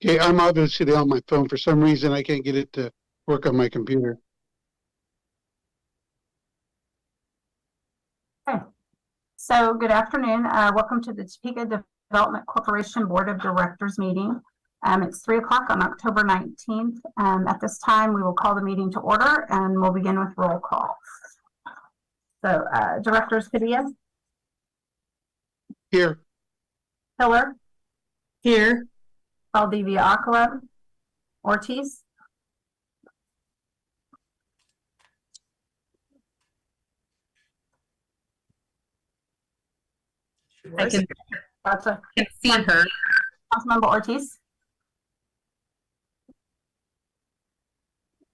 Okay, I'm obviously on my phone. For some reason, I can't get it to work on my computer. Okay. So good afternoon. Welcome to the Topeka Development Corporation Board of Directors meeting. It's 3 o'clock on October 19th. At this time, we will call the meeting to order and we'll begin with roll call. So Directors Padilla. Here. Hiller. Here. Valdivia Acala. Ortiz. I can see her. Councilmember Ortiz.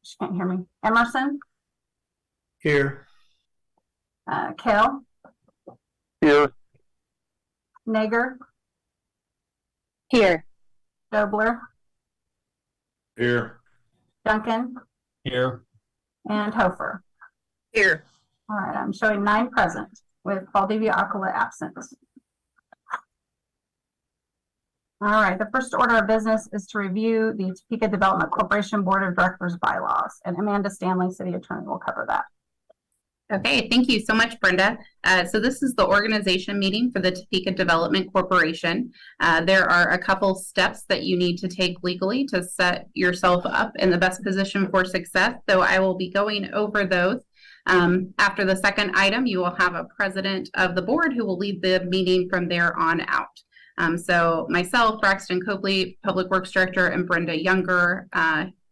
She can't hear me. Emerson. Here. Kale. Here. Nager. Here. Dobler. Here. Duncan. Here. And Hofer. Here. All right, I'm showing 9 present with Valdivia Acala absent. All right, the first order of business is to review the Topeka Development Corporation Board of Directors bylaws, and Amanda Stanley, City Attorney, will cover that. Okay, thank you so much, Brenda. So this is the organization meeting for the Topeka Development Corporation. There are a couple steps that you need to take legally to set yourself up in the best position for success. So I will be going over those. After the second item, you will have a president of the board who will lead the meeting from there on out. So myself, Braxton Copley, Public Works Director, and Brenda Younger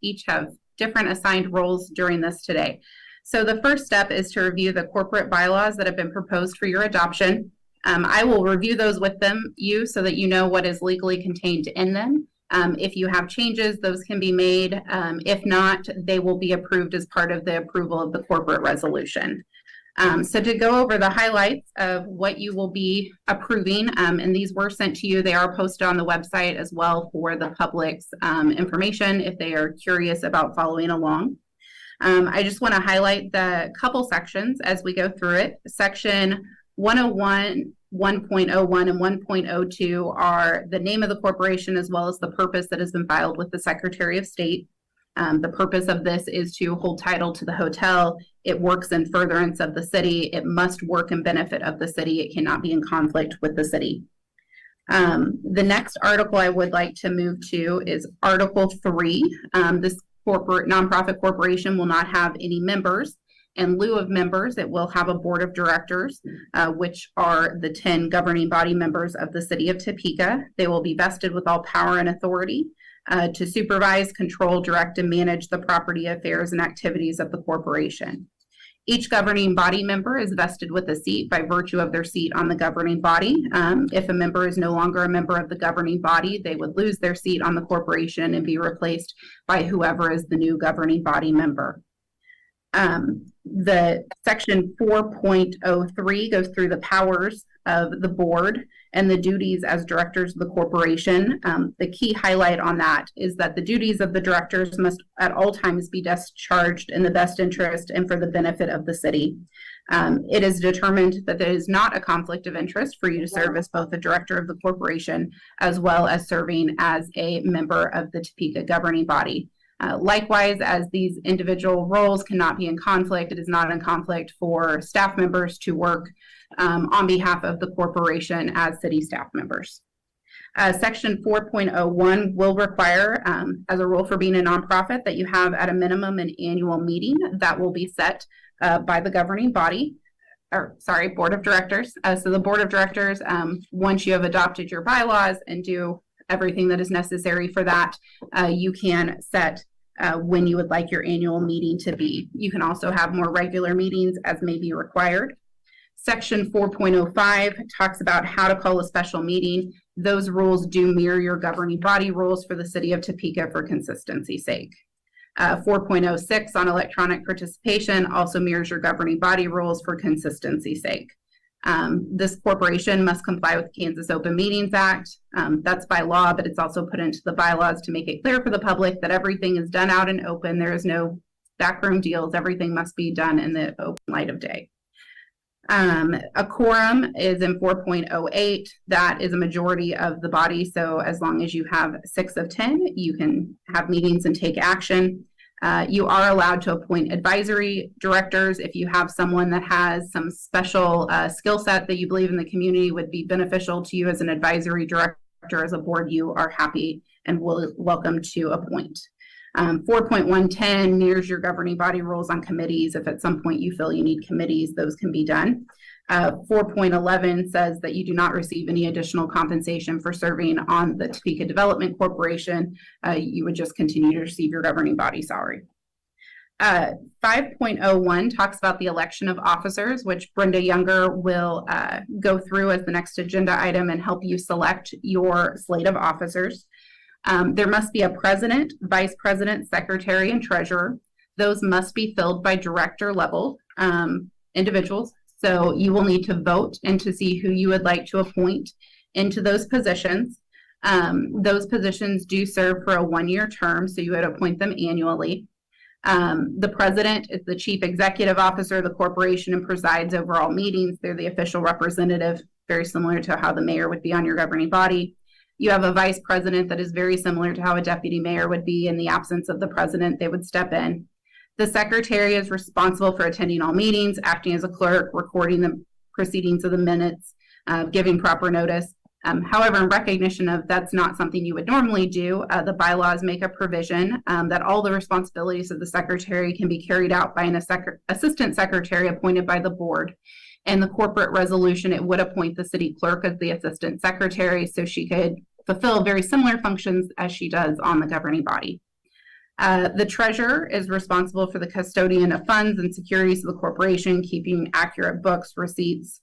each have different assigned roles during this today. So the first step is to review the corporate bylaws that have been proposed for your adoption. I will review those with you so that you know what is legally contained in them. If you have changes, those can be made. If not, they will be approved as part of the approval of the corporate resolution. So to go over the highlights of what you will be approving, and these were sent to you, they are posted on the website as well for the public's information if they are curious about following along. I just want to highlight the couple sections as we go through it. Section 101, 1.01, and 1.02 are the name of the corporation as well as the purpose that has been filed with the Secretary of State. The purpose of this is to hold title to the hotel. It works in furtherance of the city. It must work in benefit of the city. It cannot be in conflict with the city. The next article I would like to move to is Article 3. This nonprofit corporation will not have any members. In lieu of members, it will have a board of directors, which are the 10 governing body members of the city of Topeka. They will be vested with all power and authority to supervise, control, direct, and manage the property affairs and activities of the corporation. Each governing body member is vested with a seat by virtue of their seat on the governing body. If a member is no longer a member of the governing body, they would lose their seat on the corporation and be replaced by whoever is the new governing body member. The section 4.03 goes through the powers of the board and the duties as directors of the corporation. The key highlight on that is that the duties of the directors must at all times be discharged in the best interest and for the benefit of the city. It is determined that there is not a conflict of interest for you to serve as both a director of the corporation as well as serving as a member of the Topeka governing body. Likewise, as these individual roles cannot be in conflict, it is not in conflict for staff members to work on behalf of the corporation as city staff members. Section 4.01 will require, as a rule for being a nonprofit, that you have at a minimum an annual meeting that will be set by the governing body, board of directors. So the board of directors, once you have adopted your bylaws and do everything that is necessary for that, you can set when you would like your annual meeting to be. You can also have more regular meetings as may be required. Section 4.05 talks about how to call a special meeting. Those rules do mirror your governing body rules for the city of Topeka for consistency's sake. 4.06 on electronic participation also mirrors your governing body rules for consistency's sake. This corporation must comply with the Kansas Open Meetings Act. That's by law, but it's also put into the bylaws to make it clear for the public that everything is done out and open. There is no backroom deals. Everything must be done in the open light of day. A quorum is in 4.08. That is a majority of the body. So as long as you have 6 of 10, you can have meetings and take action. You are allowed to appoint advisory directors if you have someone that has some special skill set that you believe in the community would be beneficial to you as an advisory director. As a board, you are happy and welcome to appoint. 4.110 mirrors your governing body rules on committees. If at some point you feel you need committees, those can be done. 4.11 says that you do not receive any additional compensation for serving on the Topeka Development Corporation. You would just continue to receive your governing body salary. 5.01 talks about the election of officers, which Brenda Younger will go through as the next agenda item and help you select your slate of officers. There must be a president, vice president, secretary, and treasurer. Those must be filled by director level individuals. So you will need to vote and to see who you would like to appoint into those positions. Those positions do serve for a 1-year term, so you would appoint them annually. The president is the chief executive officer of the corporation and presides over all meetings. They're the official representative, very similar to how the mayor would be on your governing body. You have a vice president that is very similar to how a deputy mayor would be. In the absence of the president, they would step in. The secretary is responsible for attending all meetings, acting as a clerk, recording the proceedings of the minutes, giving proper notice. However, in recognition of that's not something you would normally do, the bylaws make a provision that all the responsibilities of the secretary can be carried out by an assistant secretary appointed by the board. And the corporate resolution, it would appoint the city clerk as the assistant secretary so she could fulfill very similar functions as she does on the governing body. The treasurer is responsible for the custodian of funds and securities of the corporation, keeping accurate books, receipts,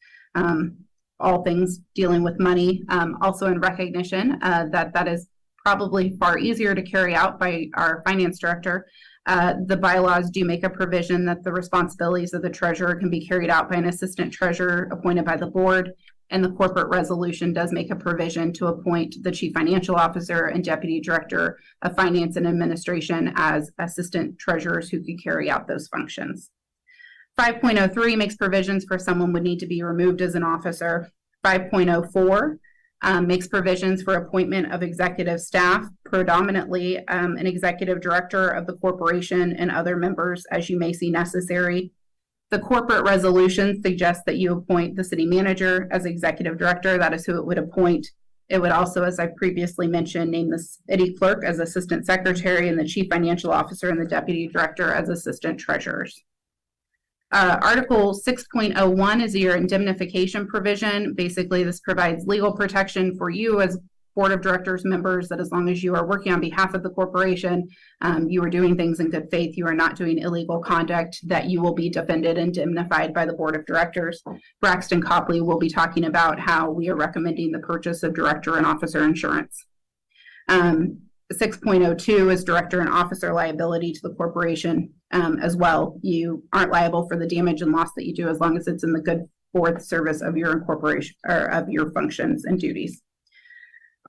all things dealing with money. Also in recognition that is probably far easier to carry out by our finance director. The bylaws do make a provision that the responsibilities of the treasurer can be carried out by an assistant treasurer appointed by the board. And the corporate resolution does make a provision to appoint the chief financial officer and deputy director of finance and administration as assistant treasurers who could carry out those functions. 5.03 makes provisions for someone would need to be removed as an officer. 5.04 makes provisions for appointment of executive staff, predominantly an executive director of the corporation and other members as you may see necessary. The corporate resolution suggests that you appoint the city manager as executive director. That is who it would appoint. It would also, as I previously mentioned, name the city clerk as assistant secretary and the chief financial officer and the deputy director as assistant treasurers. Article 6.01 is your indemnification provision. Basically, this provides legal protection for you as board of directors members that as long as you are working on behalf of the corporation, you are doing things in good faith, you are not doing illegal conduct, that you will be defended and indemnified by the board of directors. Braxton Copley will be talking about how we are recommending the purchase of director and officer insurance. 6.02 is director and officer liability to the corporation as well. You aren't liable for the damage and loss that you do as long as it's in the good fourth service of your incorporation or of your functions and duties.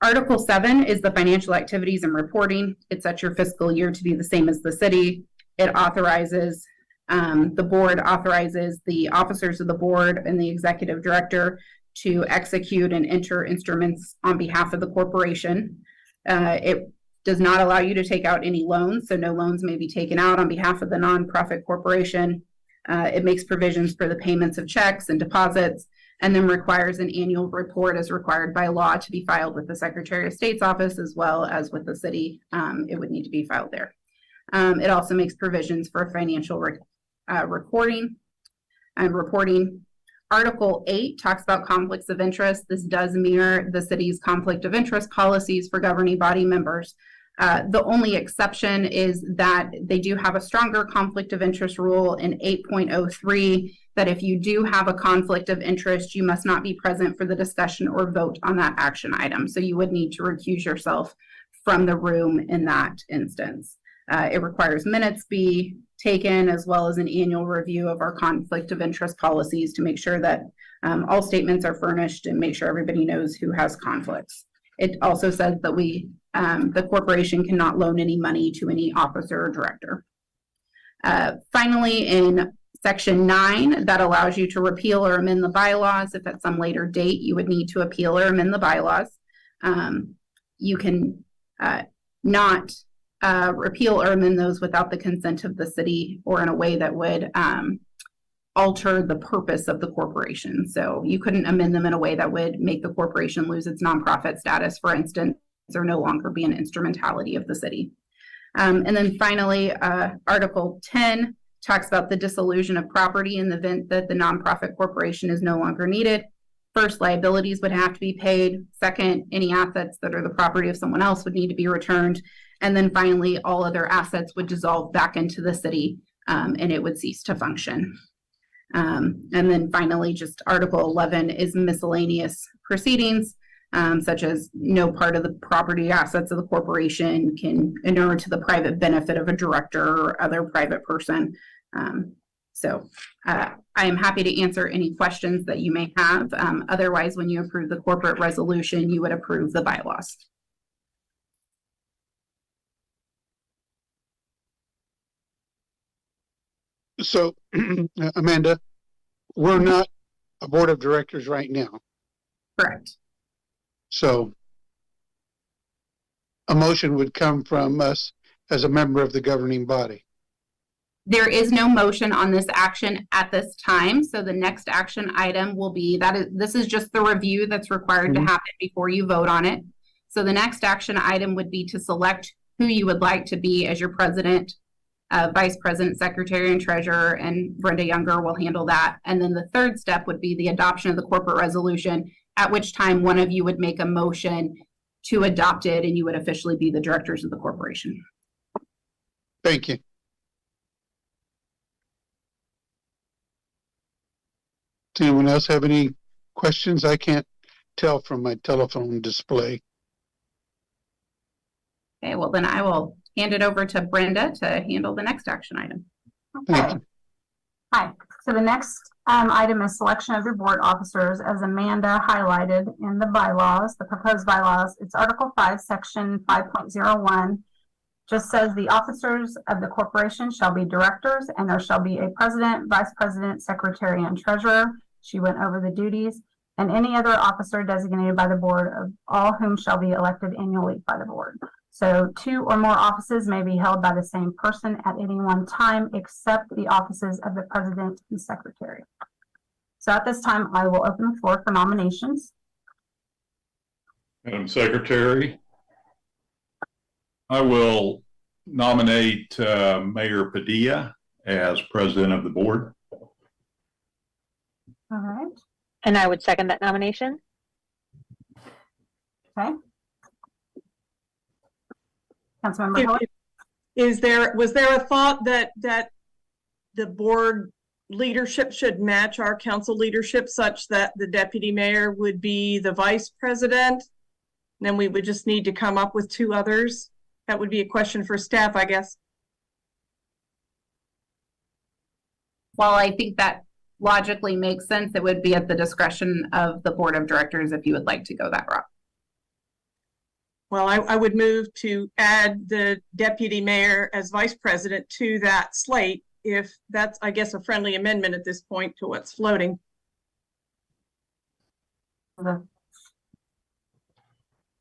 Article 7 is the financial activities and reporting. It sets your fiscal year to be the same as the city. It authorizes, the board authorizes the officers of the board and the executive director to execute and enter instruments on behalf of the corporation. It does not allow you to take out any loans, so no loans may be taken out on behalf of the nonprofit corporation. It makes provisions for the payments of checks and deposits, and then requires an annual report as required by law to be filed with the Secretary of State's office as well as with the city. It would need to be filed there. It also makes provisions for financial recording and reporting. Article 8 talks about conflicts of interest. This does mirror the city's conflict of interest policies for governing body members. The only exception is that they do have a stronger conflict of interest rule in 8.03 that if you do have a conflict of interest, you must not be present for the discussion or vote on that action item. So you would need to recuse yourself from the room in that instance. It requires minutes be taken as well as an annual review of our conflict of interest policies to make sure that all statements are furnished and make sure everybody knows who has conflicts. It also says that the corporation cannot loan any money to any officer or director. Finally, in Section 9, that allows you to repeal or amend the bylaws. If at some later date you would need to appeal or amend the bylaws. You can not repeal or amend those without the consent of the city or in a way that would alter the purpose of the corporation. So you couldn't amend them in a way that would make the corporation lose its nonprofit status, for instance, or no longer be an instrumentality of the city. And then finally, Article 10 talks about the dissolution of property in the event that the nonprofit corporation is no longer needed. First, liabilities would have to be paid. Second, any assets that are the property of someone else would need to be returned. And then finally, all other assets would dissolve back into the city and it would cease to function. And then finally, just Article 11 is miscellaneous proceedings, such as no part of the property assets of the corporation can inure to the private benefit of a director or other private person. I am happy to answer any questions that you may have. Otherwise, when you approve the corporate resolution, you would approve the bylaws. So, Amanda, we're not a board of directors right now. Correct. So a motion would come from us as a member of the governing body. There is no motion on this action at this time. So the next action item will be this is just the review that's required to happen before you vote on it. So the next action item would be to select who you would like to be as your president, vice president, secretary, and treasurer, and Brenda Younger will handle that. And then the third step would be the adoption of the corporate resolution, at which time one of you would make a motion to adopt it and you would officially be the directors of the corporation. Thank you. Does anyone else have any questions? I can't tell from my telephone display. Okay, well then I will hand it over to Brenda to handle the next action item. Thank you. Hi. So the next item is selection of your board officers, as Amanda highlighted in the bylaws, the proposed bylaws. It's Article 5, Section 5.01. Just says the officers of the corporation shall be directors, and there shall be a president, vice president, secretary, and treasurer. She went over the duties, and any other officer designated by the board, of all whom shall be elected annually by the board. So 2 or more offices may be held by the same person at any one time, except the offices of the president and secretary. So at this time, I will open the floor for nominations. Madam Secretary, I will nominate Mayor Padilla as president of the board. All right. And I would second that nomination. Okay. Councilmember Hillary? Was there a thought that the board leadership should match our council leadership such that the deputy mayor would be the vice president? And then we would just need to come up with 2 others. That would be a question for staff, I guess. While I think that logically makes sense, it would be at the discretion of the board of directors if you would like to go that route. Well, I would move to add the deputy mayor as vice president to that slate, if that's, I guess, a friendly amendment at this point to what's floating. Do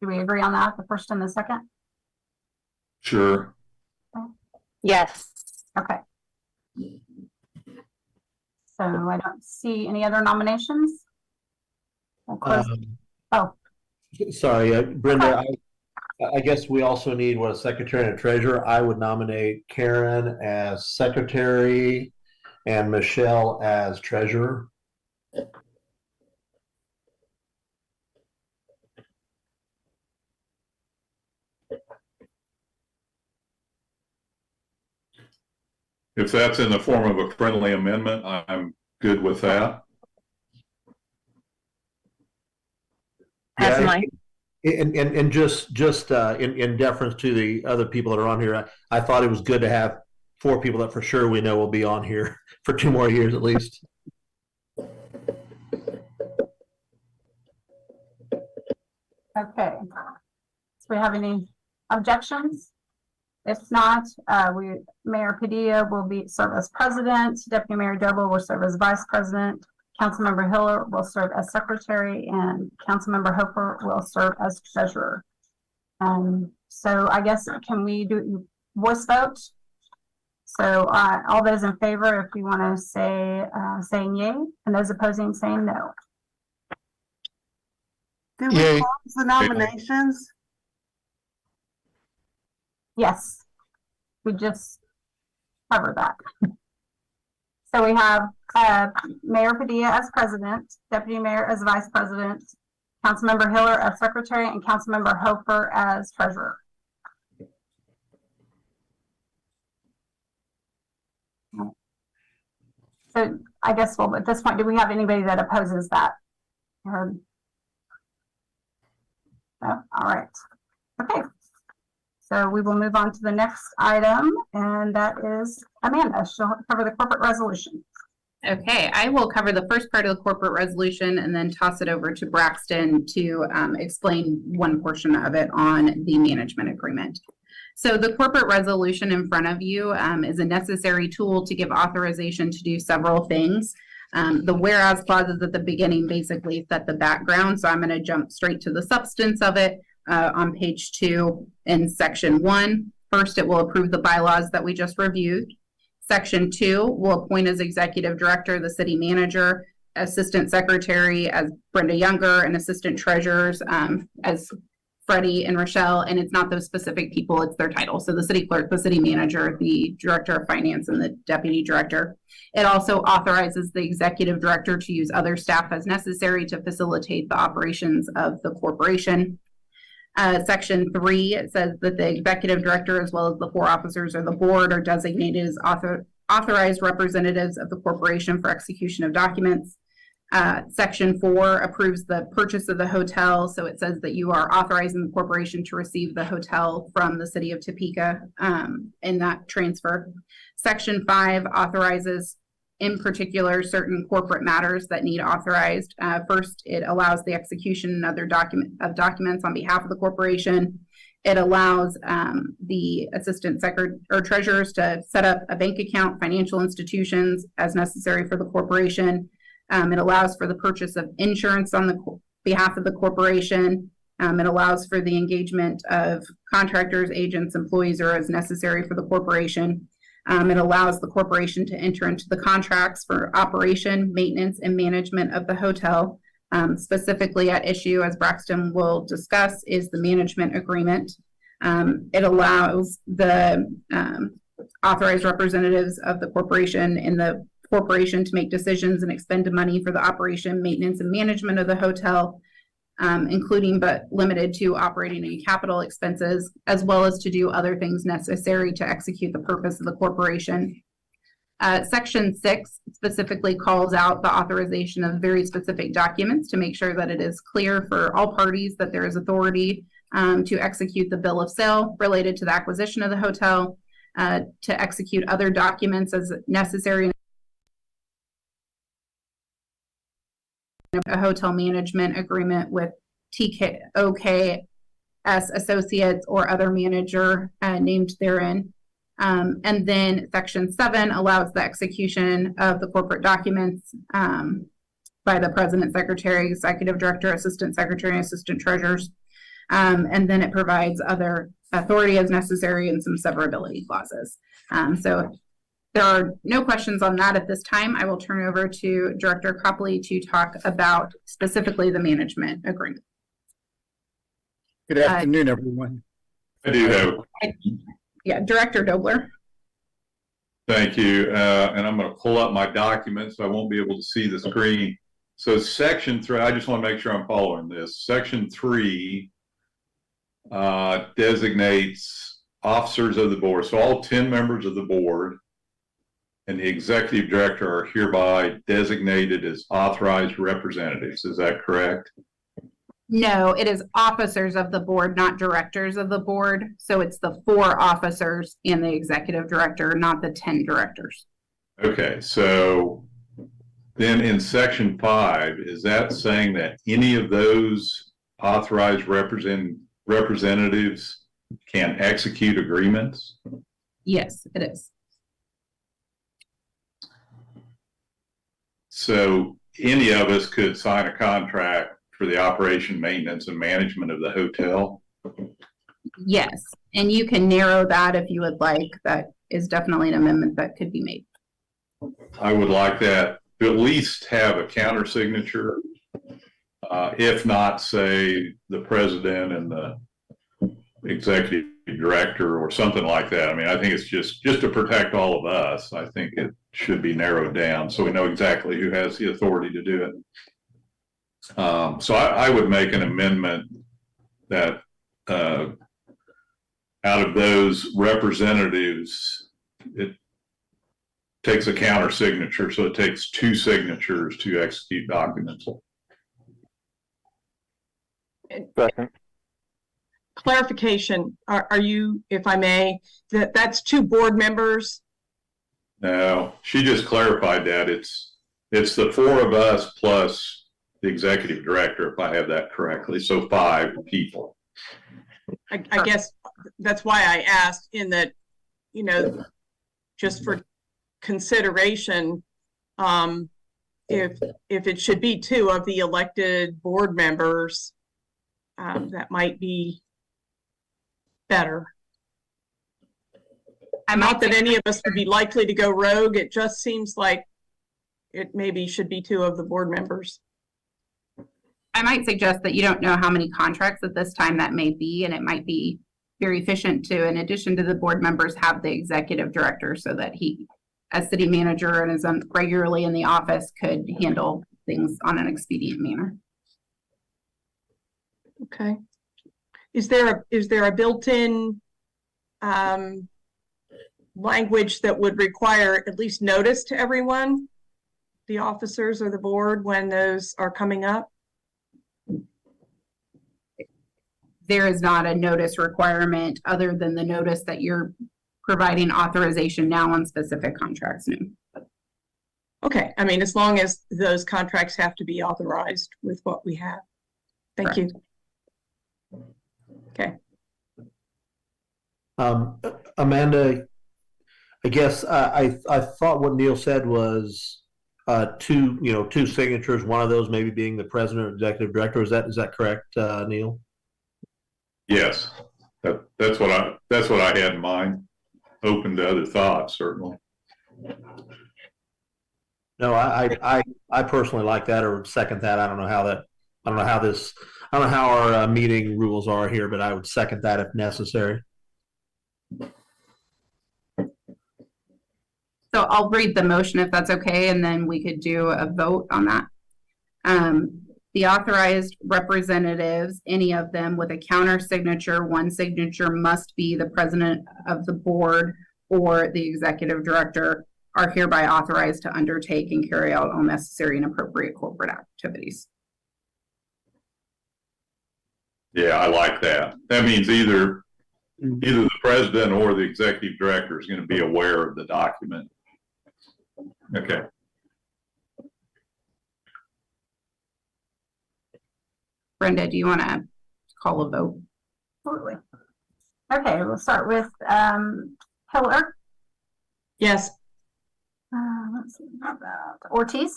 we agree on that, the first and the second? Sure. Yes. Okay. So I don't see any other nominations. We'll close. Sorry, Brenda, I guess we also need a secretary and a treasurer. I would nominate Karen as secretary and Michelle as treasurer. If that's in the form of a friendly amendment, I'm good with that. That's Yeah, mine. and just in deference to the other people that are on here, I thought it was good to have 4 people that for sure we know will be on here for 2 more years at least. Okay. Do we have any objections? If not, Mayor Padilla will serve as president, Deputy Mayor Doble will serve as vice president, Councilmember Hiller will serve as secretary, and Councilmember Hofer will serve as treasurer. So I guess, can we do voice vote? So all those in favor, if you want to say, saying yay, and those opposing saying no. Did Yay. we close the nominations? Yes, we just covered that. So we have Mayor Padilla as president, Deputy Mayor as vice president, Councilmember Hiller as secretary, and Councilmember Hofer as treasurer. So I guess, well, at this point, do we have anybody that opposes that? No? All right. Okay. So we will move on to the next item, and that is Amanda. She'll cover the corporate resolution. Okay, I will cover the first part of the corporate resolution and then toss it over to Braxton to explain one portion of it on the management agreement. So the corporate resolution in front of you is a necessary tool to give authorization to do several things. The whereas clauses at the beginning basically set the background, so I'm going to jump straight to the substance of it on page 2 in section 1. First, it will approve the bylaws that we just reviewed. Section 2 will appoint as executive director the city manager, assistant secretary as Brenda Younger, and assistant treasurers as Freddie and Rochelle, and it's not those specific people, it's their title. So the city clerk, the city manager, the director of finance, and the deputy director. It also authorizes the executive director to use other staff as necessary to facilitate the operations of the corporation. Section 3, it says that the executive director, as well as the 4 officers of the board, are designated as authorized representatives of the corporation for execution of documents. Section 4 approves the purchase of the hotel. So it says that you are authorizing the corporation to receive the hotel from the city of Topeka in that transfer. Section 5 authorizes, in particular, certain corporate matters that need authorized. First, it allows the execution and other documents on behalf of the corporation. It allows the assistant secretary or treasurers to set up a bank account, financial institutions as necessary for the corporation. It allows for the purchase of insurance on the behalf of the corporation. It allows for the engagement of contractors, agents, employees, or as necessary for the corporation. It allows the corporation to enter into the contracts for operation, maintenance, and management of the hotel. Specifically at issue, as Braxton will discuss, is the management agreement. It allows the authorized representatives of the corporation and the corporation to make decisions and expend money for the operation, maintenance, and management of the hotel, including but limited to operating and capital expenses, as well as to do other things necessary to execute the purpose of the corporation. Section 6 specifically calls out the authorization of very specific documents to make sure that it is clear for all parties that there is authority to execute the bill of sale related to the acquisition of the hotel, to execute other documents as necessary. A hotel management agreement with TKOKS Associates or other manager named therein. And then Section 7 allows the execution of the corporate documents by the president, secretary, executive director, assistant secretary, and assistant treasurers. And then it provides other authority as necessary and some severability clauses. So there are no questions on that at this time. I will turn over to Director Copley to talk about specifically the management agreement. Good afternoon, everyone. I do have. Yeah, Director Dobler. Thank you. And I'm going to pull up my documents. So I won't be able to see the screen. So section 3, I just want to make sure I'm following this. Section 3 designates officers of the board. So all 10 members of the board and the executive director are hereby designated as authorized representatives. Is that correct? No, it is officers of the board, not directors of the board. So it's the 4 officers and the executive director, not the 10 directors. Okay, so then in section 5, is that saying that any of those authorized representatives can execute agreements? Yes, it is. So any of us could sign a contract for the operation, maintenance, and management of the hotel? Yes, and you can narrow that if you would like. That is definitely an amendment that could be made. I would like that to at least have a counter signature. If not, say, the president and the executive director or something like that. I mean, I think it's just to protect all of us. I think it should be narrowed down so we know exactly who has the authority to do it. So I would make an amendment that out of those representatives, it takes a counter signature, so it takes 2 signatures to execute documents. Second. Clarification, are you, if I may, that's 2 board members? No, she just clarified that it's the 4 of us plus the executive director, if I have that correctly. So 5 people. I guess that's why I asked, in that, you know, just for consideration, if it should be 2 of the elected board members, that might be better. Not that any of us would be likely to go rogue. It just seems like it maybe should be 2 of the board members. I might suggest that you don't know how many contracts at this time that may be, and it might be very efficient to, in addition to the board members, have the executive director so that he, as city manager and is regularly in the office, could handle things on an expedient manner. Okay. Is there a built-in language that would require at least notice to everyone, the officers or the board, when those are coming up? There is not a notice requirement other than the notice that you're providing authorization now on specific contracts. No. Okay, I mean, as long as those contracts have to be authorized with what we have. Thank you. Okay. Amanda, I guess I thought what Neil said was 2 signatures, one of those maybe being the president or executive director. Is that correct, Neil? Yes, that's what I had in mind. Open to other thoughts, certainly. No, I personally like that, or second that. I don't know how our meeting rules are here, but I would second that if necessary. So I'll read the motion if that's okay, and then we could do a vote on that. The authorized representatives, any of them with a counter signature, 1 signature must be the president of the board or the executive director, are hereby authorized to undertake and carry out all necessary and appropriate corporate activities. Yeah, I like that. That means either the president or the executive director is going to be aware of the document. Okay. Brenda, do you want to call a vote? Absolutely. Okay, we'll start with Hiller. Yes. Let's see about Ortiz.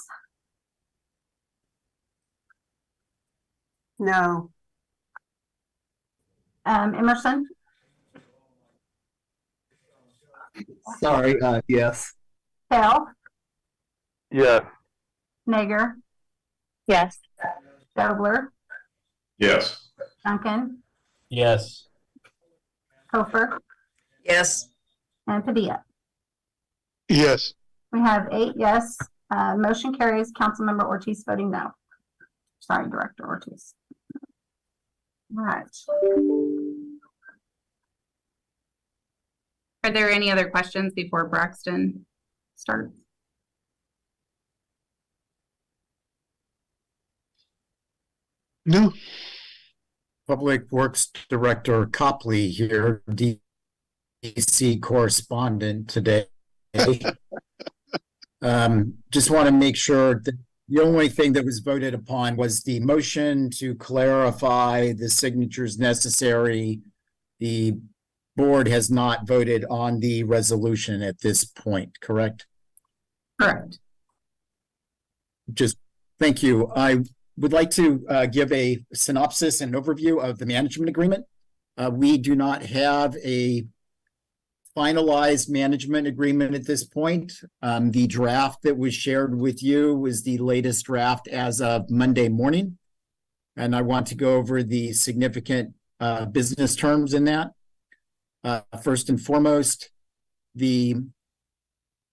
No. Emerson. Sorry, yes. Hale. Yes. Nager. Yes. Dobler. Yes. Duncan. Yes. Hofer. Yes. And Padilla. Yes. We have 8 yes. Motion carries. Councilmember Ortiz voting no. Sorry, Director Ortiz. All right. Are there any other questions before Braxton starts? No. Public Works Director Copley here, DC correspondent today. Just want to make sure that the only thing that was voted upon was the motion to clarify the signatures necessary, the board has not voted on the resolution at this point, correct? Correct. Just, thank you. I would like to give a synopsis and overview of the management agreement. We do not have a finalized management agreement at this point. The draft that was shared with you was the latest draft as of Monday morning. And I want to go over the significant business terms in that. First and foremost, the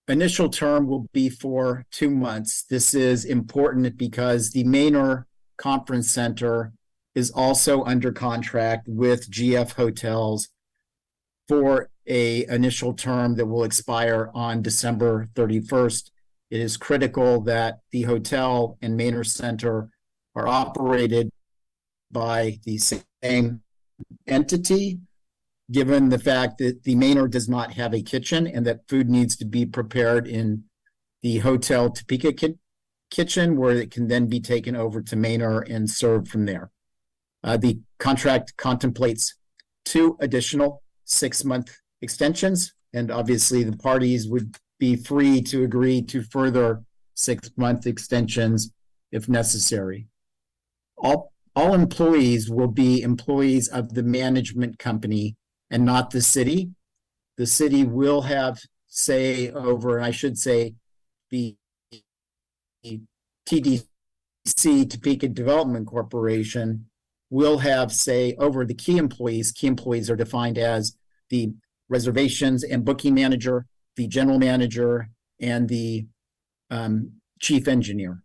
initial term will be for 2 months. This is important because the Manor Conference Center is also under contract with GF Hotels for a initial term that will expire on December 31st. It is critical that the hotel and Manor Center are operated by the same entity, given the fact that the Manor does not have a kitchen and that food needs to be prepared in the Hotel Topeka kitchen, where it can then be taken over to Manor and served from there. The contract contemplates 2 additional 6-month extensions, and obviously the parties would be free to agree to further 6-month extensions if necessary. All employees will be employees of the management company and not the city. The city will have say over, and I should say the TDC, Topeka Development Corporation, will have say over the key employees. Key employees are defined as the reservations and booking manager, the general manager, and the chief engineer.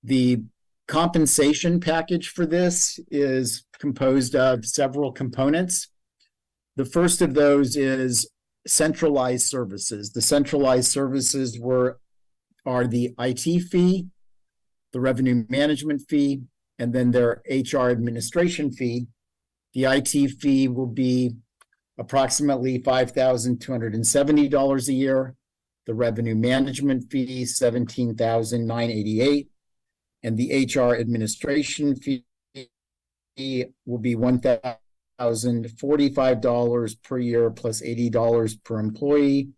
The compensation package for this is composed of several components. The first of those is centralized services. The centralized services are the IT fee, the revenue management fee, and then their HR administration fee. The IT fee will be approximately $5,270 a year. The revenue management fee, $17,988. And the HR administration fee will be $1,045 per year plus $80 per employee.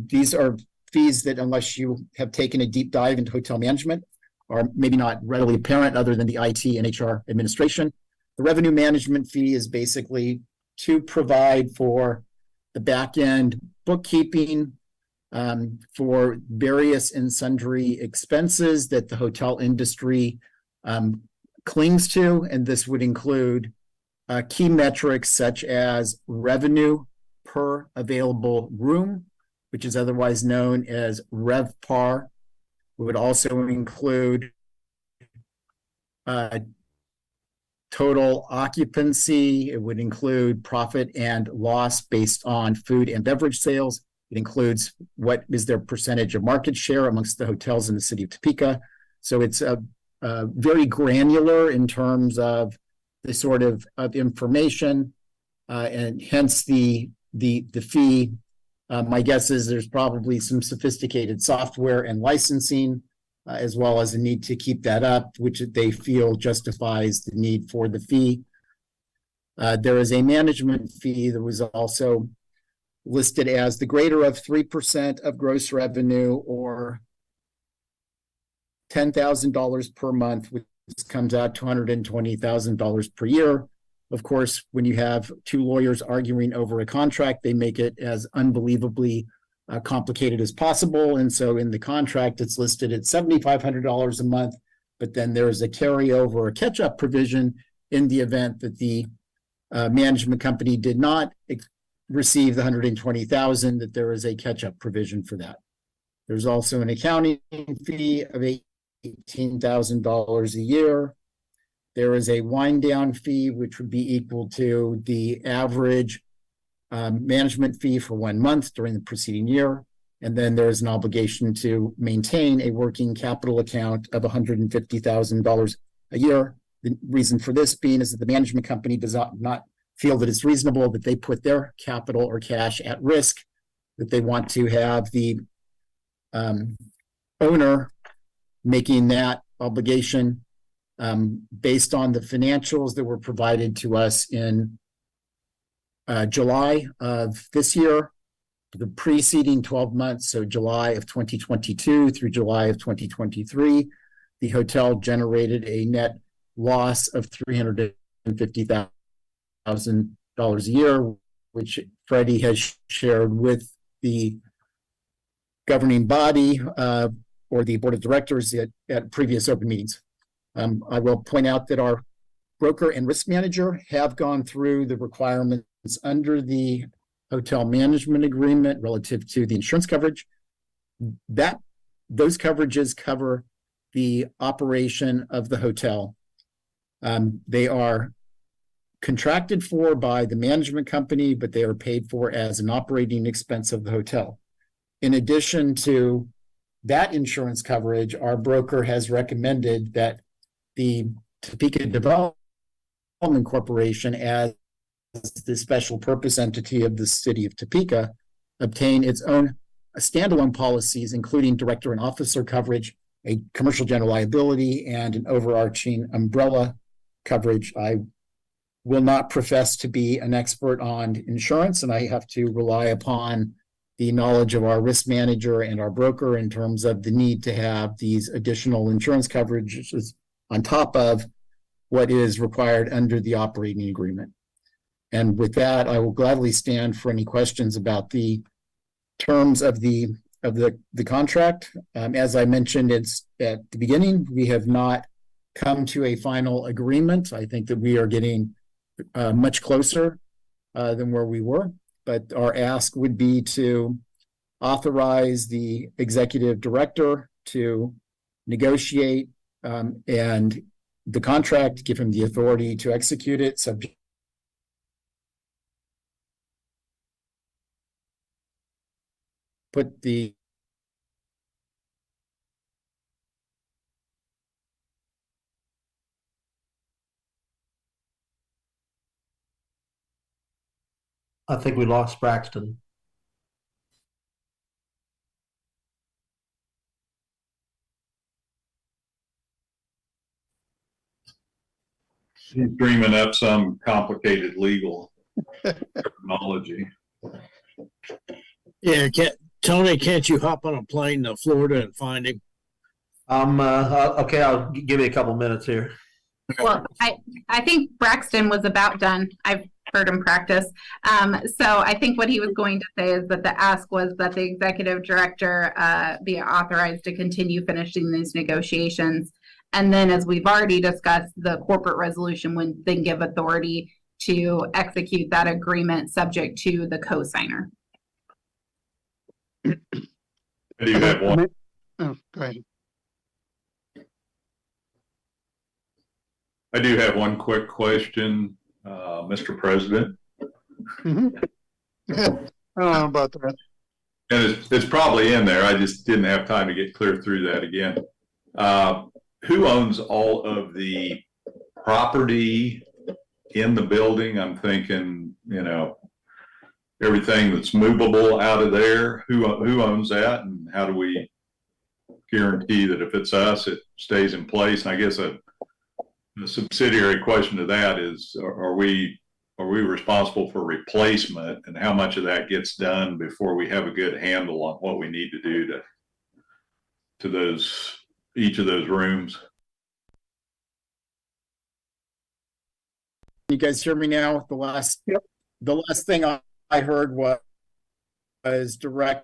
These are fees that, unless you have taken a deep dive into hotel management, are maybe not readily apparent other than the IT and HR administration. The revenue management fee is basically to provide for the back-end bookkeeping, for various and sundry expenses that the hotel industry clings to, and this would include key metrics such as revenue per available room, which is otherwise known as RevPAR. It would also include total occupancy. It would include profit and loss based on food and beverage sales. It includes what is their percentage of market share amongst the hotels in the city of Topeka. So it's very granular in terms of the sort of information, and hence the fee. My guess is there's probably some sophisticated software and licensing, as well as a need to keep that up, which they feel justifies the need for the fee. There is a management fee that was also listed as the greater of 3% of gross revenue, or $10,000 per month, which comes out to $120,000 per year. Of course, when you have 2 lawyers arguing over a contract, they make it as unbelievably complicated as possible. And so in the contract, it's listed at $7,500 a month, but then there's a carryover, a catch-up provision in the event that the management company did not receive the $120,000, that there is a catch-up provision for that. There's also an accounting fee of $18,000 a year. There is a wind down fee, which would be equal to the average management fee for 1 month during the preceding year. And then there's an obligation to maintain a working capital account of $150,000 a year. The reason for this being is that the management company does not feel that it's reasonable that they put their capital or cash at risk, that they want to have the owner making that obligation based on the financials that were provided to us in July of this year, the preceding 12 months, so July of 2022 through July of 2023, the hotel generated a net loss of $350,000 a year, which Freddie has shared with the governing body or the board of directors at previous open meetings. I will point out that our broker and risk manager have gone through the requirements under the hotel management agreement relative to the insurance coverage. Those coverages cover the operation of the hotel. They are contracted for by the management company, but they are paid for as an operating expense of the hotel. In addition to that insurance coverage, our broker has recommended that the Topeka Development Corporation, as the special purpose entity of the city of Topeka, obtain its own standalone policies, including director and officer coverage, a commercial general liability, and an overarching umbrella coverage. I will not profess to be an expert on insurance, and I have to rely upon the knowledge of our risk manager and our broker in terms of the need to have these additional insurance coverages on top of what is required under the operating agreement. And with that, I will gladly stand for any questions about the terms of the contract. As I mentioned, it's at the beginning, we have not come to a final agreement. I think that we are getting much closer than where we were, but our ask would be to authorize the executive director to negotiate and the contract, give him the authority to execute it, subject put the I think we lost Braxton. He's dreaming up some complicated legal terminology. Yeah, Tony, can't you hop on a plane to Florida and find him? Okay, I'll give me a couple minutes here. Well, I think Braxton was about done. I've heard him practice. So I think what he was going to say is that the ask was that the executive director be authorized to continue finishing these negotiations. And then, as we've already discussed, the corporate resolution would then give authority to execute that agreement subject to the co-signer. Do you have one? Oh, go ahead. I do have one quick question, Mr. President. Mhm. I don't know about that. And it's probably in there. I just didn't have time to get clear through that again. Who owns all of the property in the building? I'm thinking, everything that's movable out of there. Who owns that, and how do we guarantee that if it's us, it stays in place? And I guess a subsidiary question to that is, are we responsible for replacement, and how much of that gets done before we have a good handle on what we need to do to each of those rooms? You guys hear me now? The last thing I heard was Director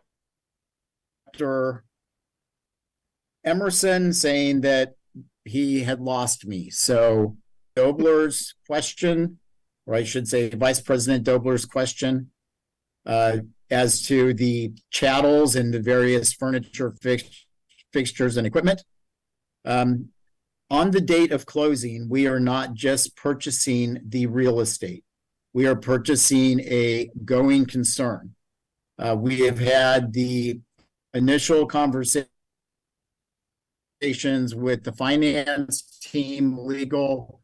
Emerson saying that he had lost me. So Dobler's question, or I should say Vice President Dobler's question, as to the chattels and the various furniture fixtures and equipment. On the date of closing, we are not just purchasing the real estate. We are purchasing a going concern. We have had the initial conversations with the finance team, legal,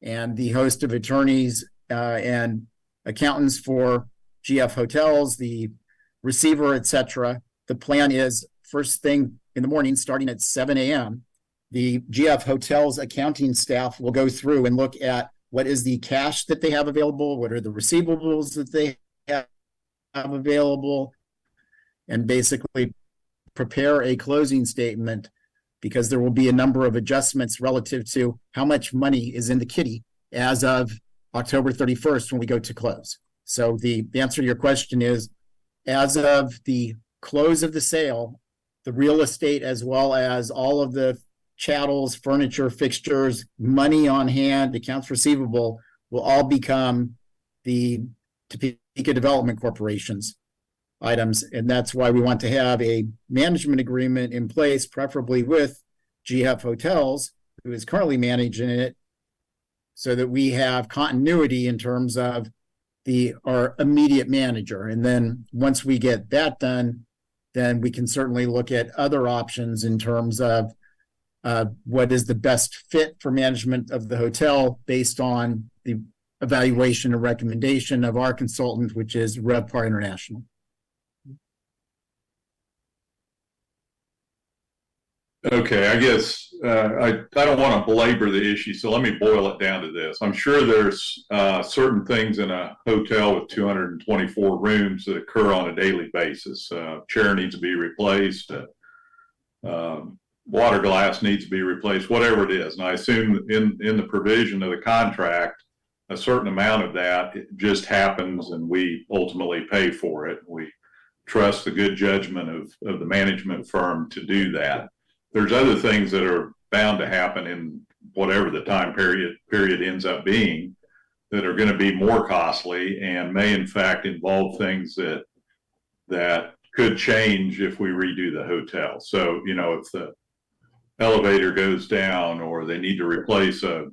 and the host of attorneys and accountants for GF Hotels, the receiver, etc. The plan is first thing in the morning, starting at 7 a.m., the GF Hotels accounting staff will go through and look at what is the cash that they have available, what are the receivables that they have available, and basically prepare a closing statement, because there will be a number of adjustments relative to how much money is in the kitty as of October 31st when we go to close. So the answer to your question is, as of the close of the sale, the real estate, as well as all of the chattels, furniture, fixtures, money on hand, accounts receivable, will all become the Topeka Development Corporation's items. And that's why we want to have a management agreement in place, preferably with GF Hotels, who is currently managing it, so that we have continuity in terms of our immediate manager. And then once we get that done, then we can certainly look at other options in terms of what is the best fit for management of the hotel based on the evaluation and recommendation of our consultant, which is RevPAR International. Okay, I guess I don't want to belabor the issue, so let me boil it down to this. I'm sure there's certain things in a hotel with 224 rooms that occur on a daily basis. Chair needs to be replaced, water glass needs to be replaced, whatever it is. And I assume in the provision of the contract, a certain amount of that it just happens and we ultimately pay for it. We trust the good judgment of the management firm to do that. There's other things that are bound to happen in whatever the time period ends up being that are going to be more costly and may in fact involve things that could change if we redo the hotel. So, you know, if the elevator goes down or they need to replace a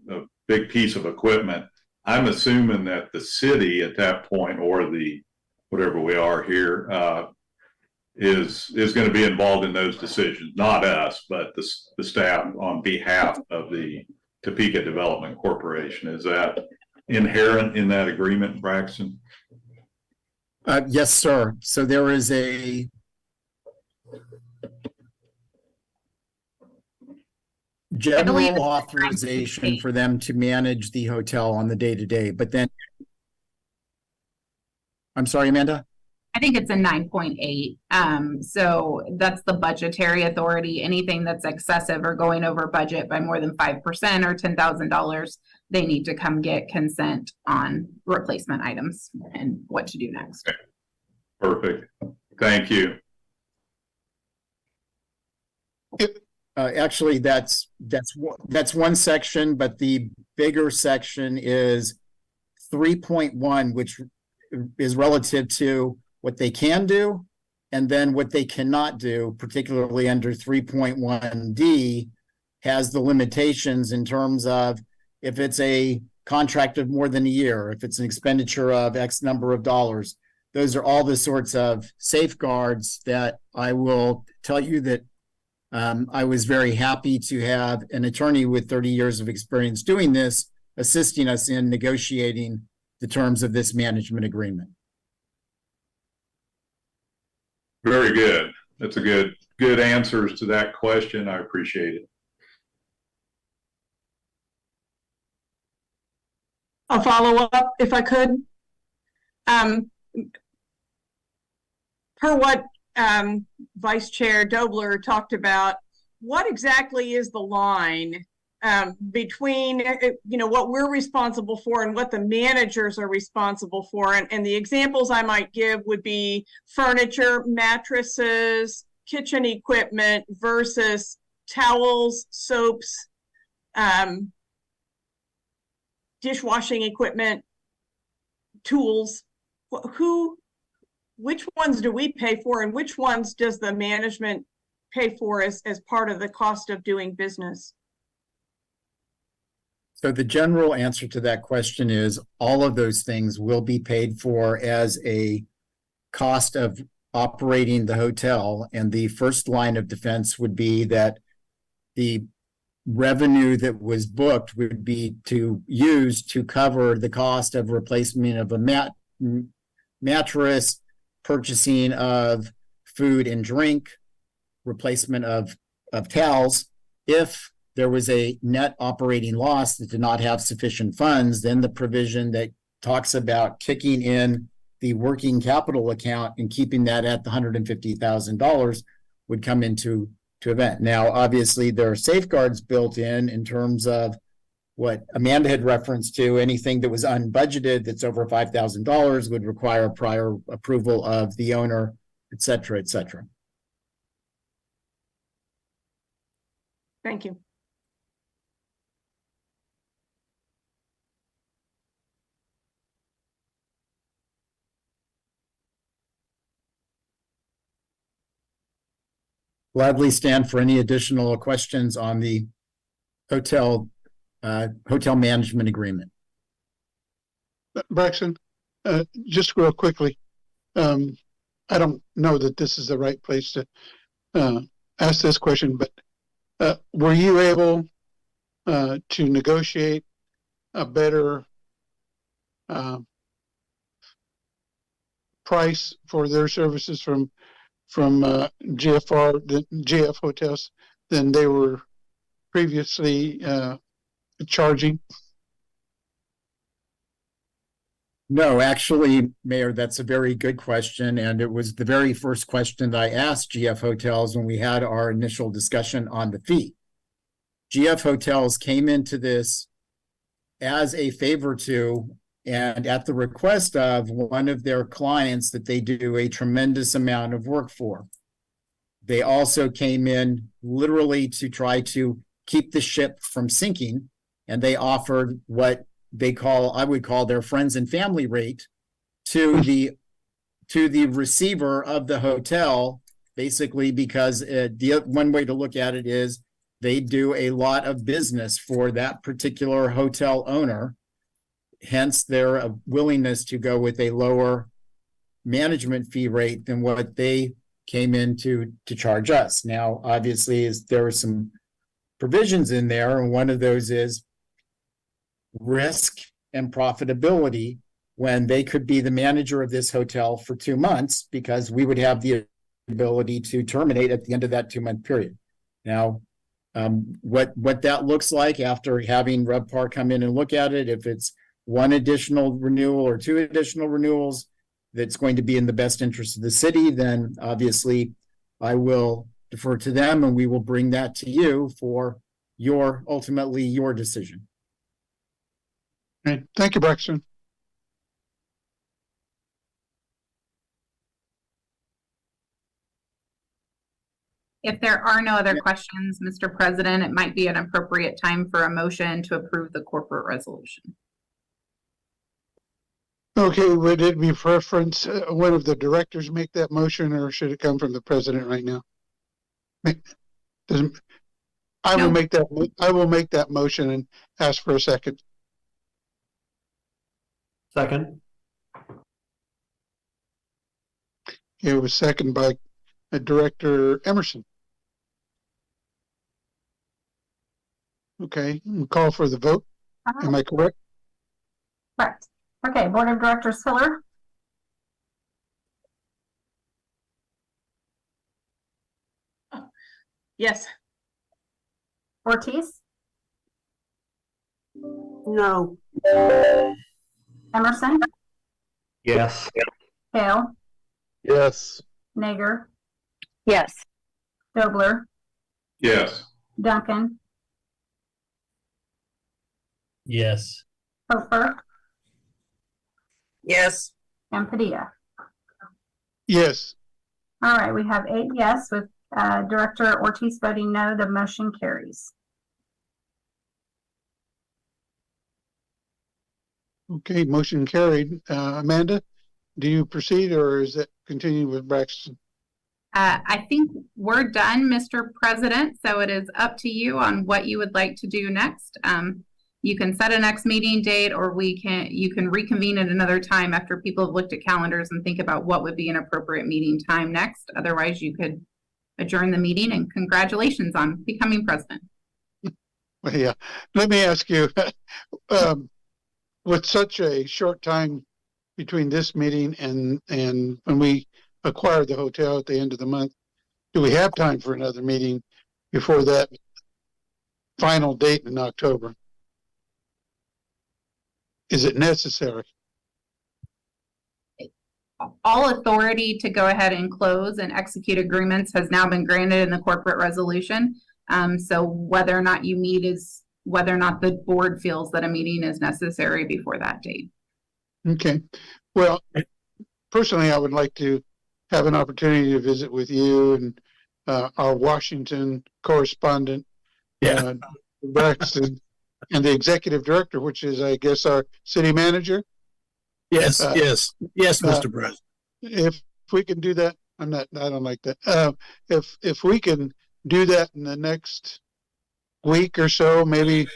big piece of equipment, I'm assuming that the city at that point, or the whatever we are here, is going to be involved in those decisions, not us, but the staff on behalf of the Topeka Development Corporation. Is that inherent in that agreement, Braxton? Yes, sir. So there is a general authorization for them to manage the hotel on the day-to-day, but then, I'm sorry, Amanda? I think it's a 9.8. So that's the budgetary authority. Anything that's excessive or going over budget by more than 5% or $10,000, they need to come get consent on replacement items and what to do next. Okay. Perfect. Thank you. Actually, that's one section, but the bigger section is 3.1, which is relative to what they can do, and then what they cannot do, particularly under 3.1D, has the limitations in terms of if it's a contract of more than a year, if it's an expenditure of X number of dollars. Those are all the sorts of safeguards that I will tell you that I was very happy to have an attorney with 30 years of experience doing this, assisting us in negotiating the terms of this management agreement. Very good. That's a good answers to that question. I appreciate it. I'll follow up if I could. Per what Vice Chair Dobler talked about, what exactly is the line between what we're responsible for and what the managers are responsible for? And the examples I might give would be furniture, mattresses, kitchen equipment versus towels, soaps, dishwashing equipment, tools. Which ones do we pay for and which ones does the management pay for as part of the cost of doing business? So the general answer to that question is all of those things will be paid for as a cost of operating the hotel. And the first line of defense would be that the revenue that was booked would be to use to cover the cost of replacement of a mattress, purchasing of food and drink, replacement of towels. If there was a net operating loss that did not have sufficient funds, then the provision that talks about kicking in the working capital account and keeping that at the $150,000 would come into event. Now, obviously, there are safeguards built in terms of what Amanda had referenced to. Anything that was unbudgeted that's over $5,000 would require prior approval of the owner, et cetera, et cetera. Thank you. Gladly stand for any additional questions on the hotel management agreement. Braxton, just real quickly, I don't know that this is the right place to ask this question, but were you able to negotiate a better price for their services from GF Hotels than they were previously charging? No, actually, Mayor, that's a very good question. And it was the very first question that I asked GF Hotels when we had our initial discussion on the fee. GF Hotels came into this as a favor to, and at the request of one of their clients that they do a tremendous amount of work for. They also came in literally to try to keep the ship from sinking, and they offered what I would call their friends and family rate to the receiver of the hotel, basically because the one way to look at it is they do a lot of business for that particular hotel owner, hence their willingness to go with a lower management fee rate than what they came in to charge us. Now, obviously, there are some provisions in there, and one of those is risk and profitability, when they could be the manager of this hotel for 2 months, because we would have the ability to terminate at the end of that 2-month period. Now, what that looks like after having RevPAR come in and look at it, if it's one additional renewal or 2 additional renewals that's going to be in the best interest of the city, then obviously I will defer to them and we will bring that to you for ultimately your decision. Okay. Thank you, Braxton. If there are no other questions, Mr. President, it might be an appropriate time for a motion to approve the corporate resolution. Okay, would it be preference one of the directors make that motion, or should it come from the president right now? I will make that motion and ask for a second. Second. It was seconded by Director Emerson. Okay, we'll call for the vote. Am I correct? Correct. Okay, Board of Directors Hiller, Yes. Ortiz, No. Emerson, Yes. Hale, Yes. Nager, Yes. Dobler, Yes. Duncan, Yes. Hofer, Yes. and Padilla. Yes. All right, we have 8 yes with Director Ortiz voting no. The motion carries. Okay, motion carried. Amanda, do you proceed, or is it continue with Braxton? I think we're done, Mr. President, so it is up to you on what you would like to do next. You can set a next meeting date, or you can reconvene at another time after people have looked at calendars and think about what would be an appropriate meeting time next. Otherwise, you could adjourn the meeting, and congratulations on becoming president. Well, yeah, let me ask you, with such a short time between this meeting and when we acquire the hotel at the end of the month, do we have time for another meeting before that final date in October? Is it necessary? All authority to go ahead and close and execute agreements has now been granted in the corporate resolution. So whether or not you meet is whether or not the board feels that a meeting is necessary before that date. Okay. Well, personally, I would like to have an opportunity to visit with you and our Washington correspondent, Braxton, and the executive director, which is, I guess, our city manager. Yes, yes, Mr. President. If we can do that, I don't like that. If we can do that in the next week or so, maybe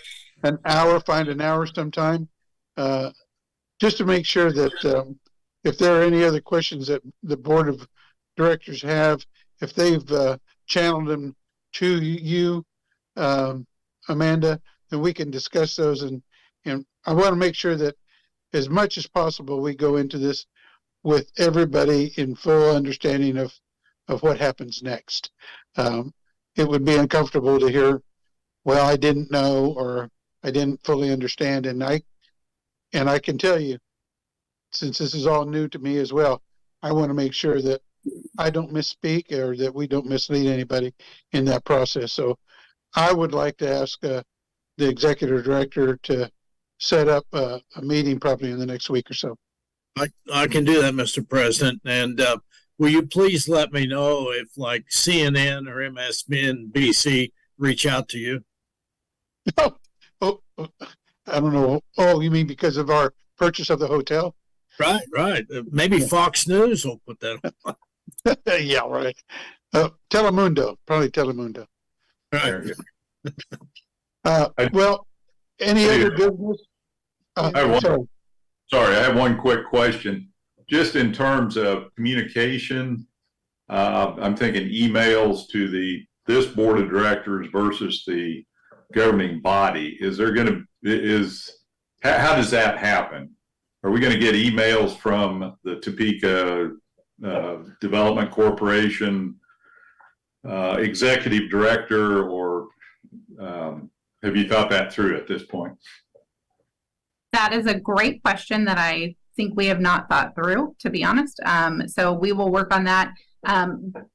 an hour, find an hour sometime, just to make sure that if there are any other questions that the board of directors have, if they've channeled them to you, Amanda, then we can discuss those. And I want to make sure that as much as possible, we go into this with everybody in full understanding of what happens next. It would be uncomfortable to hear, well, I didn't know, or I didn't fully understand. And I can tell you, since this is all new to me as well, I want to make sure that I don't misspeak or that we don't mislead anybody in that process. So I would like to ask the executive director to set up a meeting probably in the next week or so. I can do that, Mr. President. And will you please let me know if like CNN or MSNBC reach out to you? Oh, I don't know. Oh, you mean because of our purchase of the hotel? Right. Maybe Fox News will put that on. Yeah, right. Telemundo, probably Telemundo. Right. Well, any other business? Sorry, I have one quick question. Just in terms of communication, I'm thinking emails to this board of directors versus the governing body. How does that happen? Are we going to get emails from the Topeka Development Corporation executive director, or have you thought that through at this point? That is a great question that I think we have not thought through, to be honest. So we will work on that.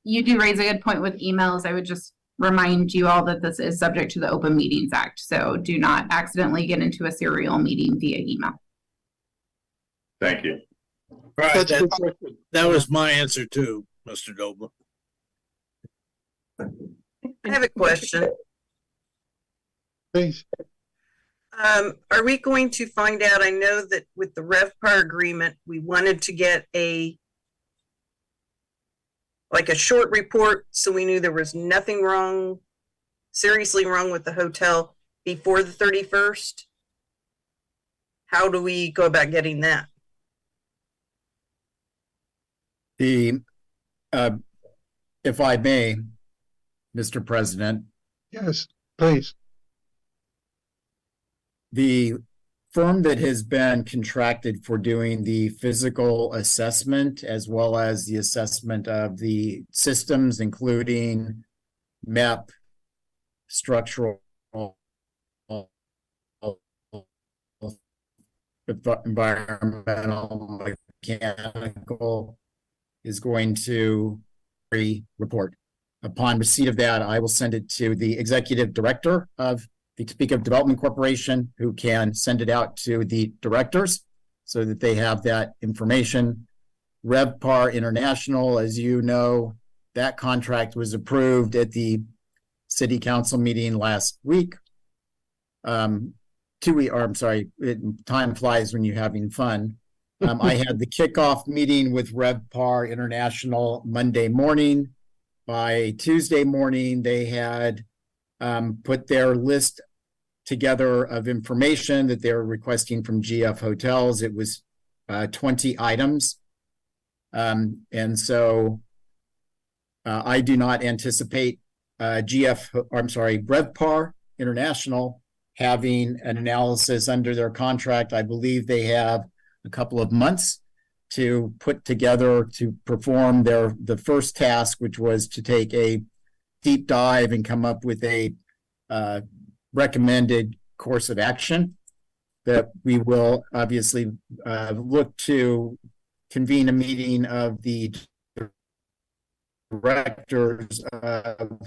You do raise a good point with emails. I would just remind you all that this is subject to the Open Meetings Act. So do not accidentally get into a serial meeting via email. Thank you. Right. That was my answer too, Mr. Doble. I have a question. Please. Are we going to find out? I know that with the RevPAR agreement, we wanted to get a short report so we knew there was nothing wrong, seriously wrong with the hotel before the 31st. How do we go about getting that? If I may, Mr. President. Yes, please. The firm that has been contracted for doing the physical assessment as well as the assessment of the systems, including MEP, structural, environmental, mechanical, is going to report. Upon receipt of that, I will send it to the executive director of the Topeka Development Corporation, who can send it out to the directors so that they have that information. RevPAR International, as you know, that contract was approved at the city council meeting last week. Time flies when you're having fun. I had the kickoff meeting with RevPAR International Monday morning. By Tuesday morning, they had put their list together of information that they're requesting from GF Hotels. It was 20 items. And so I do not anticipate RevPAR International having an analysis under their contract. I believe they have a couple of months to put together, to perform the first task, which was to take a deep dive and come up with a recommended course of action, that we will obviously look to convene a meeting of the directors of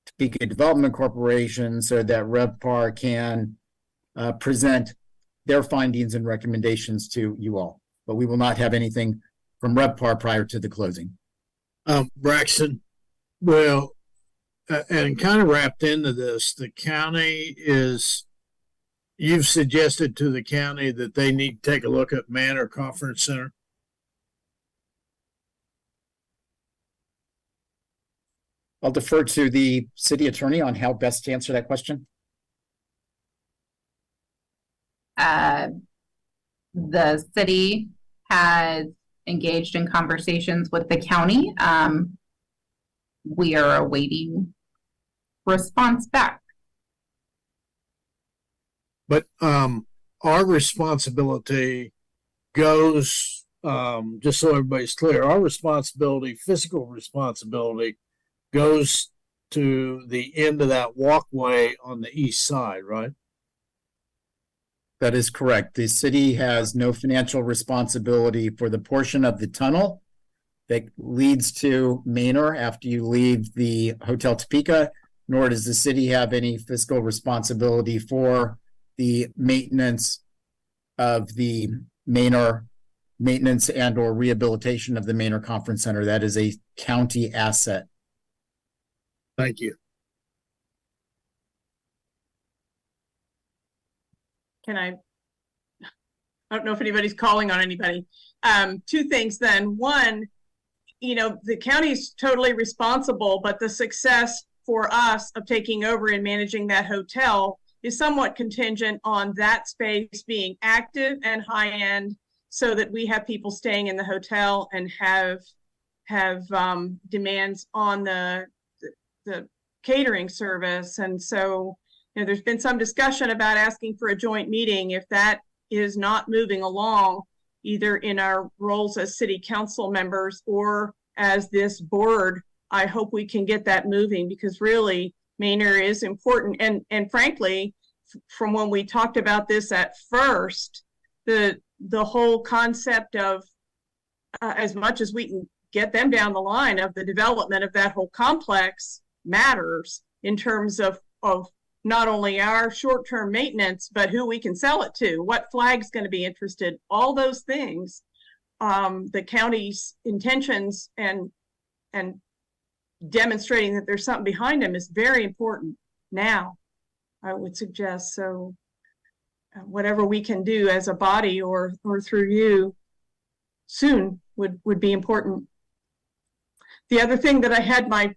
Topeka Development Corporation so that RevPAR can present their findings and recommendations to you all. But we will not have anything from RevPAR prior to the closing. Braxton, well, and kind of wrapped into this, the county is, you've suggested to the county that they need to take a look at Manor Conference Center. I'll defer to the city attorney on how best to answer that question. The city has engaged in conversations with the county. We are awaiting response back. But our responsibility goes, just so everybody's clear, our responsibility, physical responsibility, goes to the end of that walkway on the east side, right? That is correct. The city has no financial responsibility for the portion of the tunnel that leads to Manor after you leave the Hotel Topeka, nor does the city have any fiscal responsibility for the maintenance of the Manor, maintenance and or rehabilitation of the Manor Conference Center. That is a county asset. Thank you. I don't know if anybody's calling on anybody. Two things then. One, the county's totally responsible, but the success for us of taking over and managing that hotel is somewhat contingent on that space being active and high end so that we have people staying in the hotel and have demands on the catering service. And so, there's been some discussion about asking for a joint meeting. If that is not moving along, either in our roles as city council members or as this board, I hope we can get that moving, because really Manor is important. And frankly, from when we talked about this at first, the whole concept of as much as we can get them down the line of the development of that whole complex matters in terms of not only our short-term maintenance, but who we can sell it to, what flag's going to be interested, all those things. The county's intentions and demonstrating that there's something behind them is very important now, I would suggest. So whatever we can do as a body or through you soon would be important. The other thing that I had my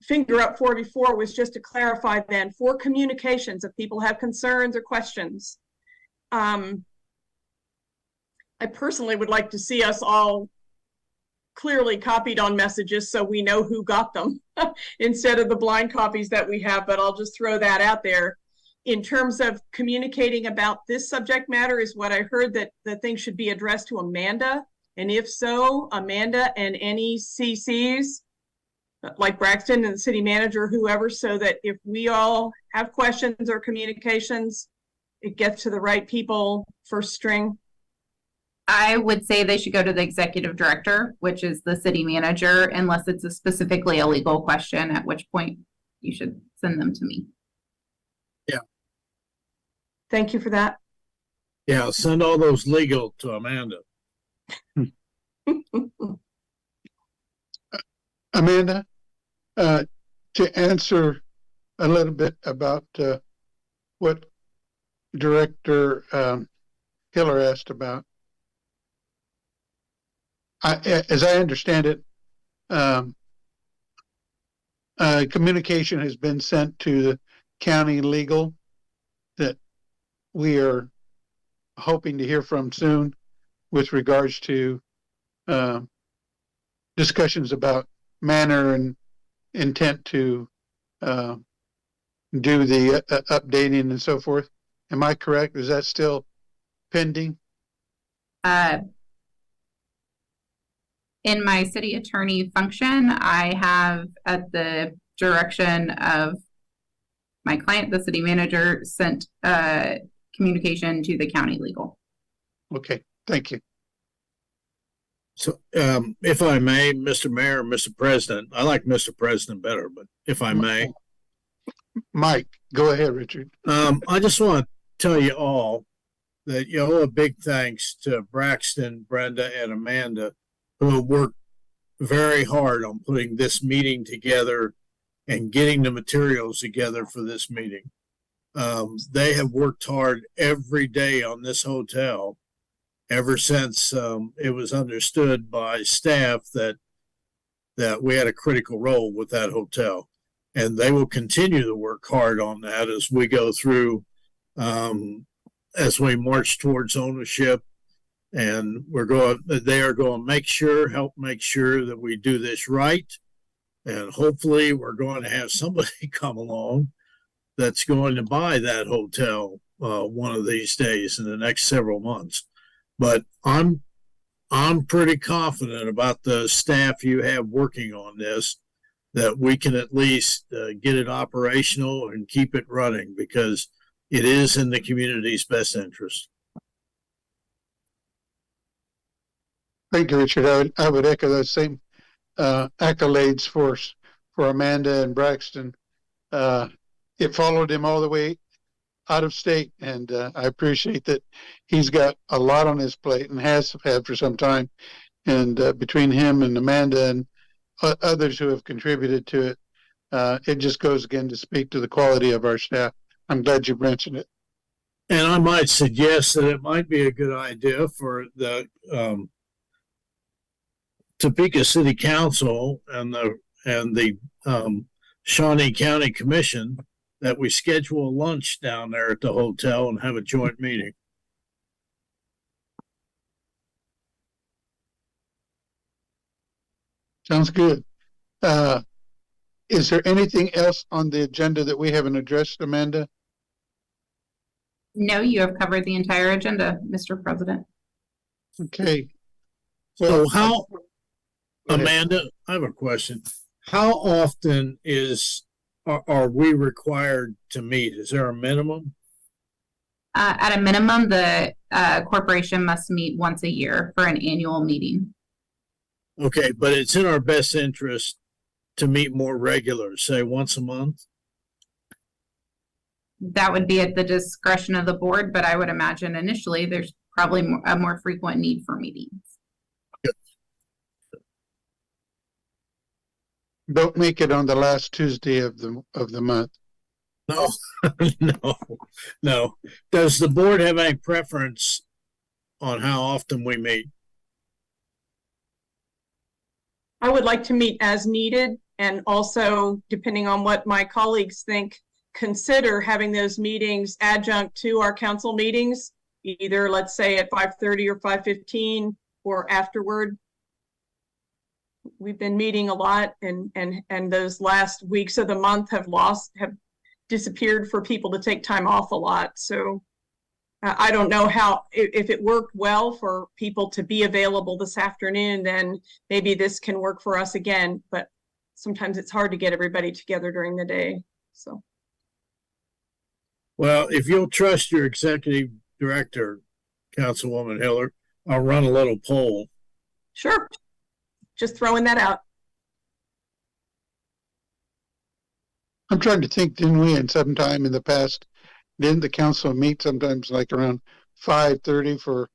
finger up for before was just to clarify then for communications, if people have concerns or questions. I personally would like to see us all clearly copied on messages so we know who got them instead of the blind copies that we have, but I'll just throw that out there. In terms of communicating about this subject matter, is what I heard that the thing should be addressed to Amanda. And if so, Amanda and any CCs, like Braxton and the city manager, whoever, so that if we all have questions or communications, it gets to the right people first string. I would say they should go to the executive director, which is the city manager, unless it's specifically a legal question, at which point you should send them to me. Yeah. Thank you for that. Yeah, send all those legal to Amanda. Amanda, to answer a little bit about what Director Hiller asked about, as I understand it, communication has been sent to the county legal that we are hoping to hear from soon with regards to discussions about manner and intent to do the updating and so forth. Am I correct? Is that still pending? In my city attorney function, I have, at the direction of My client, the city manager, sent communication to the county legal. Okay, thank you. So, if I may, Mr. Mayor, Mr. President, I like Mr. President better, but if I may, Mike, go ahead, Richard. I just want to tell you all that you owe a big thanks to Braxton, Brenda, and Amanda, who have worked very hard on putting this meeting together and getting the materials together for this meeting. They have worked hard every day on this hotel ever since it was understood by staff that we had a critical role with that hotel. And they will continue to work hard on that as we go through, as we march towards ownership. And they are going to help make sure that we do this right. And hopefully we're going to have somebody come along that's going to buy that hotel one of these days in the next several months. But I'm pretty confident about the staff you have working on this, that we can at least get it operational and keep it running, because it is in the community's best interest. Thank you, Richard. I would echo those same accolades for Amanda and Braxton. It followed him all the way out of state, and I appreciate that he's got a lot on his plate and has had for some time. And between him and Amanda and others who have contributed to it, it just goes again to speak to the quality of our staff. I'm glad you mentioned it. And I might suggest that it might be a good idea for the Topeka City Council and the Shawnee County Commission that we schedule a lunch down there at the hotel and have a joint meeting. Sounds good. Is there anything else on the agenda that we haven't addressed, Amanda? No, you have covered the entire agenda, Mr. President. Okay. So how, Go ahead. Amanda, I have a question. How often are we required to meet? Is there a minimum? At a minimum, the corporation must meet once a year for an annual meeting. Okay, but it's in our best interest to meet more regular, say once a month? That would be at the discretion of the board, but I would imagine initially there's probably a more frequent need for meetings. Don't make it on the last Tuesday of the month. No, no. Does the board have any preference on how often we meet? I would like to meet as needed, and also, depending on what my colleagues think, consider having those meetings adjunct to our council meetings, either let's say at 5:30 or 5:15 or afterward. We've been meeting a lot, and those last weeks of the month have disappeared for people to take time off a lot. So I don't know if it worked well for people to be available this afternoon, then maybe this can work for us again, but sometimes it's hard to get everybody together during the day, so. Well, if you'll trust your executive director, Councilwoman Hiller, I'll run a little poll. Sure, just throwing that out. I'm trying to think, didn't we, in some time in the past, didn't the council meet sometimes like around 5:30 for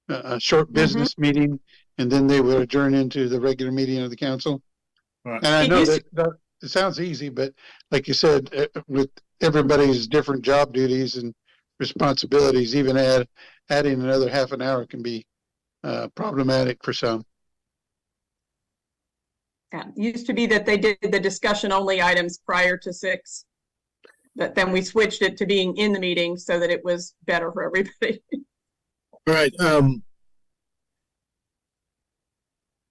a short business meeting, and then they would adjourn into the regular meeting of the council? Right. And I know that it sounds easy, but like you said, with everybody's different job duties and responsibilities, even adding another half an hour can be problematic for some. Yeah, it used to be that they did the discussion only items prior to 6, but then we switched it to being in the meeting so that it was better for everybody. All right.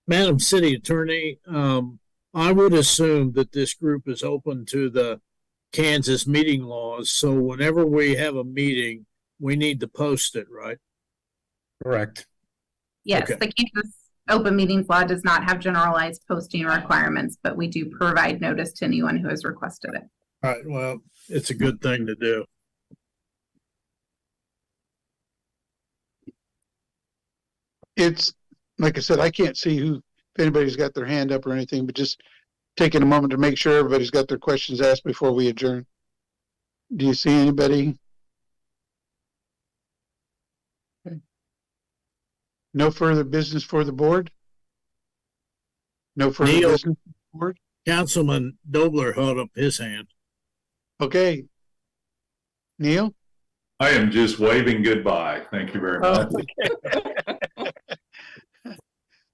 Madam City Attorney, I would assume that this group is open to the Kansas meeting laws. So whenever we have a meeting, we need to post it, right? Correct. Yes, Okay. the Kansas Open Meetings Law does not have generalized posting requirements, but we do provide notice to anyone who has requested it. All right, well, it's a good thing to do. It's, like I said, I can't see if anybody's got their hand up or anything, but just taking a moment to make sure everybody's got their questions asked before we adjourn. Do you see anybody? Okay. No further business for the board? No further Neil. business for the board? Councilman Dobler held up his hand. Okay. Neil? I am just waving goodbye. Thank you very much.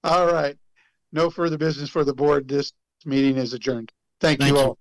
All right. No further business for the board. This meeting is adjourned. Thank Thank you you. all.